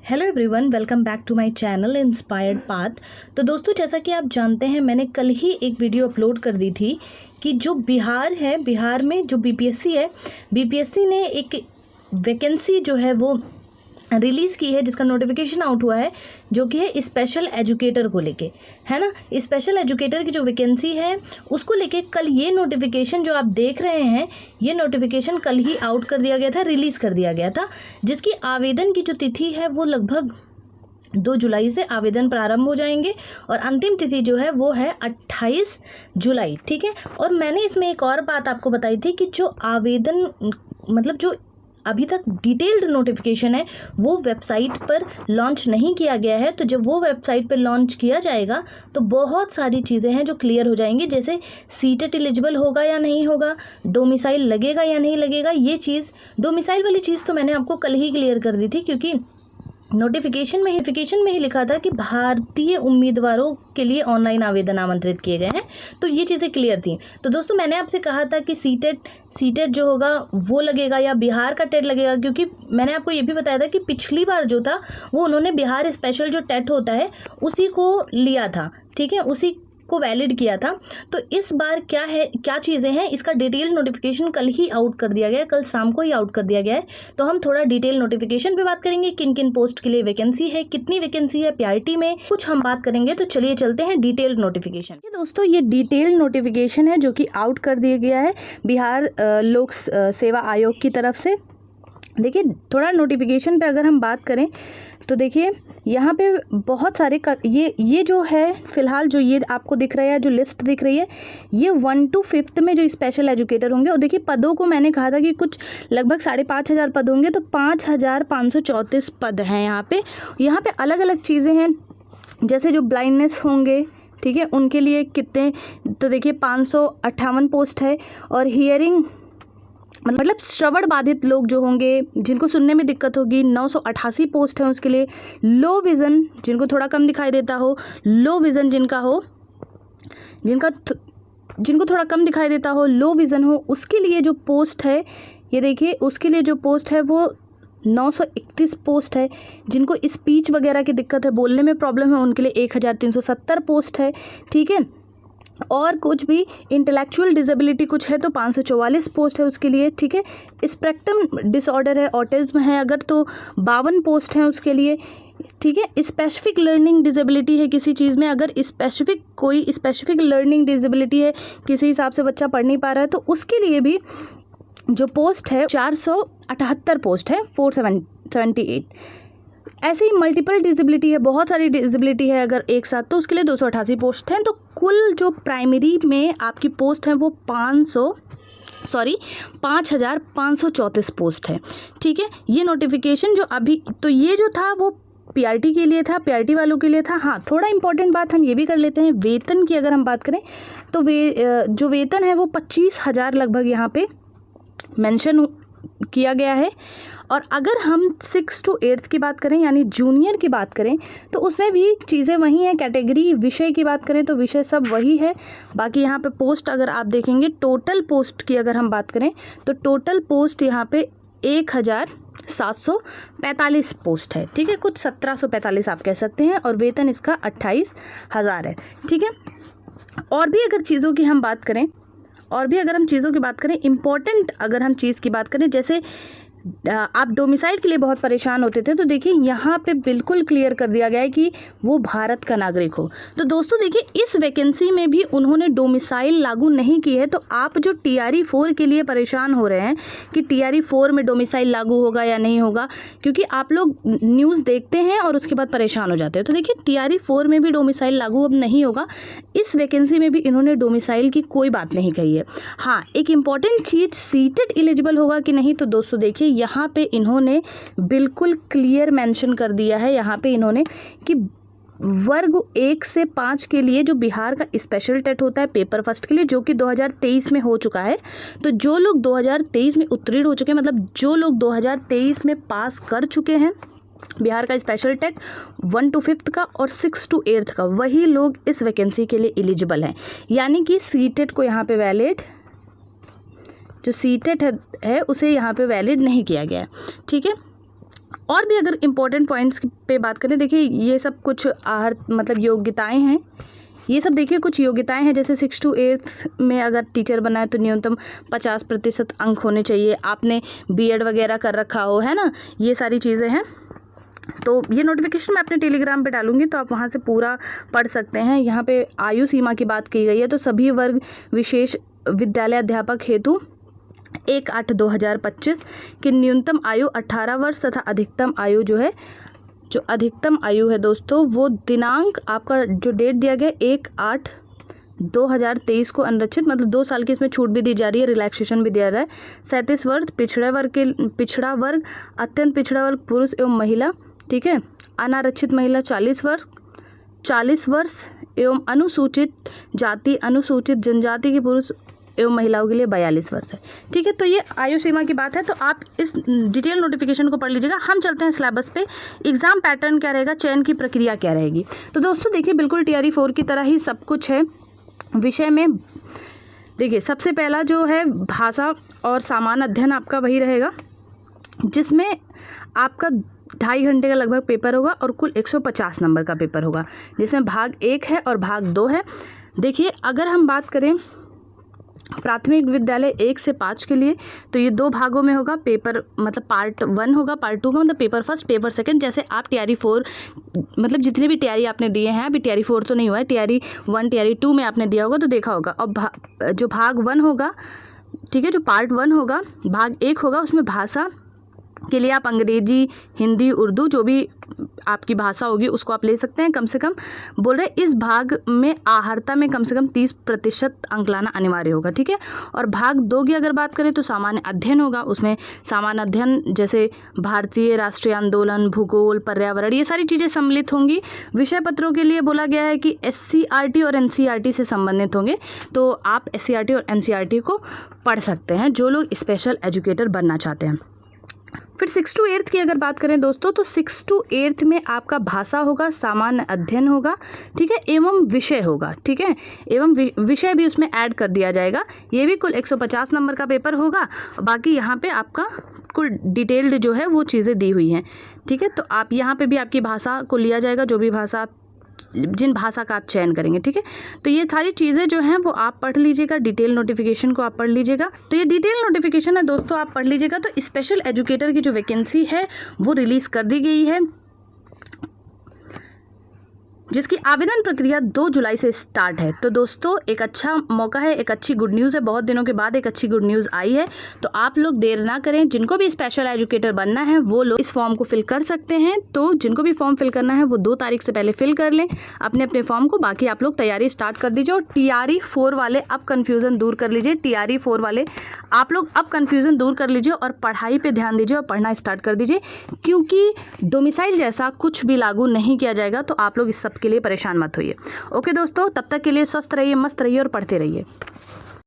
Hello everyone, welcome back to my channel inspired path. तो दोस्तों, जैसा कि आप जानते हैं, मैंने कल ही एक वीडियो अपलोड कर दी थी कि जो बिहार है, बिहार में जो बीपीएससी है, बीपीएससी ने एक वैकेंसी जो है वो रिलीज़ की है, जिसका नोटिफिकेशन आउट हुआ है, जो कि है स्पेशल एजुकेटर को लेके, है ना। स्पेशल एजुकेटर की जो वैकेंसी है उसको लेके कल ये नोटिफिकेशन जो आप देख रहे हैं, ये नोटिफिकेशन कल ही आउट कर दिया गया था, रिलीज़ कर दिया गया था, जिसकी आवेदन की जो तिथि है वो लगभग 2 जुलाई से आवेदन प्रारंभ हो जाएंगे और अंतिम तिथि जो है वो है 28 जुलाई। ठीक है। और मैंने इसमें एक और बात आपको बताई थी कि जो आवेदन मतलब जो अभी तक डिटेल्ड नोटिफिकेशन है वो वेबसाइट पर लॉन्च नहीं किया गया है। तो जब वो वेबसाइट पर लॉन्च किया जाएगा तो बहुत सारी चीज़ें हैं जो क्लियर हो जाएंगी, जैसे सीटेट एलिजिबल होगा या नहीं होगा, डोमिसाइल लगेगा या नहीं लगेगा। ये चीज़, डोमिसाइल वाली चीज़ तो मैंने आपको कल ही क्लियर कर दी थी, क्योंकि नोटिफिकेशन में ही लिखा था कि भारतीय उम्मीदवारों के लिए ऑनलाइन आवेदन आमंत्रित किए गए हैं। तो ये चीज़ें क्लियर थी। तो दोस्तों, मैंने आपसे कहा था कि सीटेट जो होगा वो लगेगा या बिहार का टेट लगेगा, क्योंकि मैंने आपको ये भी बताया था कि पिछली बार जो था वो उन्होंने बिहार स्पेशल जो टेट होता है उसी को लिया था। ठीक है, उसी को वैलिड किया था। तो इस बार क्या है, क्या चीज़ें हैं, इसका डिटेल नोटिफिकेशन कल ही आउट कर दिया गया है, कल शाम को ही आउट कर दिया गया है। तो हम थोड़ा डिटेल नोटिफिकेशन पे बात करेंगे, किन किन पोस्ट के लिए वैकेंसी है, कितनी वैकेंसी है पीआरटी में, कुछ हम बात करेंगे। तो चलिए चलते हैं डिटेल नोटिफिकेशन। दोस्तों, ये डिटेल नोटिफिकेशन है जो कि आउट कर दिया गया है बिहार लोक सेवा आयोग की तरफ से। देखिए, थोड़ा नोटिफिकेशन पे अगर हम बात करें तो देखिए यहाँ पे बहुत सारे ये जो है फिलहाल जो ये आपको दिख रहा है, जो लिस्ट दिख रही है, ये 1 to 5th में जो स्पेशल एजुकेटर होंगे। और देखिए पदों को मैंने कहा था कि कुछ लगभग 5,500 पद होंगे, तो 5,534 पद हैं यहाँ पे अलग अलग चीज़ें हैं, जैसे जो ब्लाइंडनेस होंगे, ठीक है, उनके लिए कितने, तो देखिए 558 पोस्ट है। और हियरिंग मतलब श्रवण बाधित लोग जो होंगे, जिनको सुनने में दिक्कत होगी, 988 पोस्ट है उसके लिए। लो विज़न, जिनको थोड़ा कम दिखाई देता हो, लो विज़न जिनका हो, जिनको थोड़ा कम दिखाई देता हो, लो विज़न हो, उसके लिए जो पोस्ट है, ये देखिए उसके लिए जो पोस्ट है वो 931 पोस्ट है। जिनको स्पीच वगैरह की दिक्कत है, बोलने में प्रॉब्लम है, उनके लिए 1370 पोस्ट है। ठीक है। और कुछ भी इंटेलेक्चुअल डिसेबिलिटी कुछ है तो 544 पोस्ट है उसके लिए। ठीक है। स्पेक्ट्रम डिसऑर्डर है, ऑटिज्म है अगर, तो 52 पोस्ट हैं उसके लिए। ठीक है। स्पेसिफिक लर्निंग डिसेबिलिटी है किसी चीज़ में, अगर कोई स्पेसिफिक लर्निंग डिसेबिलिटी है, किसी हिसाब से बच्चा पढ़ नहीं पा रहा है, तो उसके लिए भी जो पोस्ट है 478 पोस्ट है, 478। ऐसे ही मल्टीपल डिसेबिलिटी है, बहुत सारी डिसेबिलिटी है अगर एक साथ, तो उसके लिए 288 पोस्ट हैं। तो कुल जो प्राइमरी में आपकी पोस्ट है वो 5,534 पोस्ट है। ठीक है। ये नोटिफिकेशन जो अभी, तो ये जो था वो पीआरटी के लिए था, पीआरटी वालों के लिए था। हाँ, थोड़ा इंपॉर्टेंट बात हम ये भी कर लेते हैं, वेतन की अगर हम बात करें तो जो वेतन है वो 25,000 लगभग यहाँ पे मेंशन किया गया है। और अगर हम 6 to 8 की बात करें, यानी जूनियर की बात करें, तो उसमें भी चीज़ें वही हैं। कैटेगरी, विषय की बात करें तो विषय सब वही है। बाकी यहाँ पे पोस्ट अगर आप देखेंगे, टोटल पोस्ट की अगर हम बात करें तो टोटल पोस्ट यहाँ पे 1,745 पोस्ट है। ठीक है, कुछ 1,745 आप कह सकते हैं। और वेतन इसका 28,000 है। ठीक है। और भी अगर चीज़ों की हम बात करें, इम्पॉर्टेंट अगर हम चीज़ की बात करें, जैसे आप डोमिसाइल के लिए बहुत परेशान होते थे, तो देखिए यहाँ पे बिल्कुल क्लियर कर दिया गया है कि वो भारत का नागरिक हो। तो दोस्तों देखिए, इस वैकेंसी में भी उन्होंने डोमिसाइल लागू नहीं की है। तो आप जो TRE 4 के लिए परेशान हो रहे हैं कि TRE 4 में डोमिसाइल लागू होगा या नहीं होगा, क्योंकि आप लोग न्यूज़ देखते हैं और उसके बाद परेशान हो जाते हैं। तो देखिए TRE 4 में भी डोमिसाइल लागू अब नहीं होगा। इस वैकेंसी में भी इन्होंने डोमिसाइल की कोई बात नहीं कही है। हाँ, एक इम्पॉर्टेंट चीज़, सीटेट एलिजिबल होगा कि नहीं, तो दोस्तों देखिए यहाँ पे इन्होंने बिल्कुल क्लियर मेंशन कर दिया है यहाँ पे इन्होंने कि वर्ग 1 से 5 के लिए जो बिहार का स्पेशल टेट होता है पेपर फर्स्ट के लिए, जो कि 2023 में हो चुका है। तो जो लोग 2023 में उत्तीर्ण हो चुके हैं, मतलब जो लोग 2023 में पास कर चुके हैं बिहार का स्पेशल टेट 1 to 5th का और 6 to 8th का, वही लोग इस वैकेंसी के लिए एलिजिबल हैं। यानी कि सीटेट को यहाँ पे वैलिड, जो सीटेट है उसे यहाँ पे वैलिड नहीं किया गया है। ठीक है। और भी अगर इम्पोर्टेंट पॉइंट्स पे बात करें, देखिए ये सब कुछ आहार मतलब योग्यताएं हैं, ये सब देखिए कुछ योग्यताएं हैं। जैसे 6 to 8 में अगर टीचर बना है तो न्यूनतम 50% अंक होने चाहिए, आपने बीएड वगैरह कर रखा हो, है ना, ये सारी चीज़ें हैं। तो ये नोटिफिकेशन मैं अपने टेलीग्राम पे डालूंगी, तो आप वहाँ से पूरा पढ़ सकते हैं। यहाँ पे आयु सीमा की बात की गई है, तो सभी वर्ग विशेष विद्यालय अध्यापक हेतु 1/8/2025 की न्यूनतम आयु 18 वर्ष तथा अधिकतम आयु जो है, जो अधिकतम आयु है दोस्तों, वो दिनांक आपका जो डेट दिया गया 1/8/2023 को अनरक्षित, मतलब 2 साल की इसमें छूट भी दी जा रही है, रिलैक्सेशन भी दिया रहा है। 37 वर्ष पिछड़ा वर्ग, अत्यंत पिछड़ा वर्ग पुरुष एवं महिला, ठीक है, अनारक्षित महिला 40 वर्ष एवं अनुसूचित जाति अनुसूचित जनजाति के पुरुष एवं महिलाओं के लिए 42 वर्ष है, ठीक है। तो ये आयु सीमा की बात है, तो आप इस डिटेल नोटिफिकेशन को पढ़ लीजिएगा। हम चलते हैं सिलेबस पे, एग्जाम पैटर्न क्या रहेगा, चयन की प्रक्रिया क्या रहेगी। तो दोस्तों देखिए बिल्कुल TRE 4 की तरह ही सब कुछ है। विषय में देखिए सबसे पहला जो है भाषा और सामान्य अध्ययन आपका वही रहेगा, जिसमें आपका 2.5 घंटे का लगभग पेपर होगा और कुल 150 नंबर का पेपर होगा, जिसमें भाग 1 है और भाग 2 है। देखिए अगर हम बात करें प्राथमिक विद्यालय 1 से 5 के लिए, तो ये 2 भागों में होगा पेपर, मतलब पार्ट 1 होगा, पार्ट 2 का मतलब पेपर फर्स्ट पेपर सेकंड। जैसे आप TRE 4 मतलब जितने भी TRE आपने दिए हैं, अभी TRE 4 तो नहीं हुआ है, TRE 1 TRE 2 में आपने दिया होगा तो देखा होगा। और जो भाग 1 होगा, ठीक है, जो पार्ट 1 होगा, भाग 1 होगा, उसमें भाषा के लिए आप अंग्रेजी, हिंदी, उर्दू जो भी आपकी भाषा होगी उसको आप ले सकते हैं। कम से कम बोल रहे इस भाग में आहारता में कम से कम 30% अंक लाना अनिवार्य होगा, ठीक है। और भाग 2 की अगर बात करें तो सामान्य अध्ययन होगा, उसमें सामान्य अध्ययन जैसे भारतीय राष्ट्रीय आंदोलन, भूगोल, पर्यावरण, ये सारी चीज़ें सम्मिलित होंगी। विषय पत्रों के लिए बोला गया है कि SCERT और NCERT से संबंधित होंगे, तो आप SCERT और NCERT को पढ़ सकते हैं जो लोग स्पेशल एजुकेटर बनना चाहते हैं। फिर 6 to 8 की अगर बात करें दोस्तों, तो 6 to 8 में आपका भाषा होगा, सामान्य अध्ययन होगा, ठीक है, एवं विषय होगा, ठीक है, एवं विषय भी उसमें ऐड कर दिया जाएगा। ये भी कुल 150 नंबर का पेपर होगा। बाकी यहाँ पे आपका कुल डिटेल्ड जो है वो चीज़ें दी हुई हैं, ठीक है। तो आप यहाँ पे भी आपकी भाषा को लिया जाएगा, जो भी भाषा जिन भाषा का आप चयन करेंगे, ठीक है। तो ये सारी चीज़ें जो हैं वो आप पढ़ लीजिएगा, डिटेल नोटिफिकेशन को आप पढ़ लीजिएगा। तो ये डिटेल नोटिफिकेशन है दोस्तों, आप पढ़ लीजिएगा। तो स्पेशल एजुकेटर की जो वैकेंसी है वो रिलीज़ कर दी गई है, जिसकी आवेदन प्रक्रिया 2 जुलाई से स्टार्ट है। तो दोस्तों एक अच्छा मौका है, एक अच्छी गुड न्यूज़ है, बहुत दिनों के बाद एक अच्छी गुड न्यूज़ आई है। तो आप लोग देर ना करें, जिनको भी स्पेशल एजुकेटर बनना है वो लोग इस फॉर्म को फिल कर सकते हैं। तो जिनको भी फॉर्म फिल करना है वो 2 तारीख से पहले फिल कर लें अपने अपने फॉर्म को। बाकी आप लोग तैयारी स्टार्ट कर दीजिए। और TRE 4 वाले अब कन्फ्यूज़न दूर कर लीजिए, TRE 4 वाले आप लोग अब कन्फ्यूज़न दूर कर लीजिए और पढ़ाई पर ध्यान दीजिए और पढ़ना स्टार्ट कर दीजिए, क्योंकि डोमिसाइल जैसा कुछ भी लागू नहीं किया जाएगा। तो आप लोग इस सब के लिए परेशान मत होइए। ओके दोस्तों, तब तक के लिए स्वस्थ रहिए, मस्त रहिए और पढ़ते रहिए।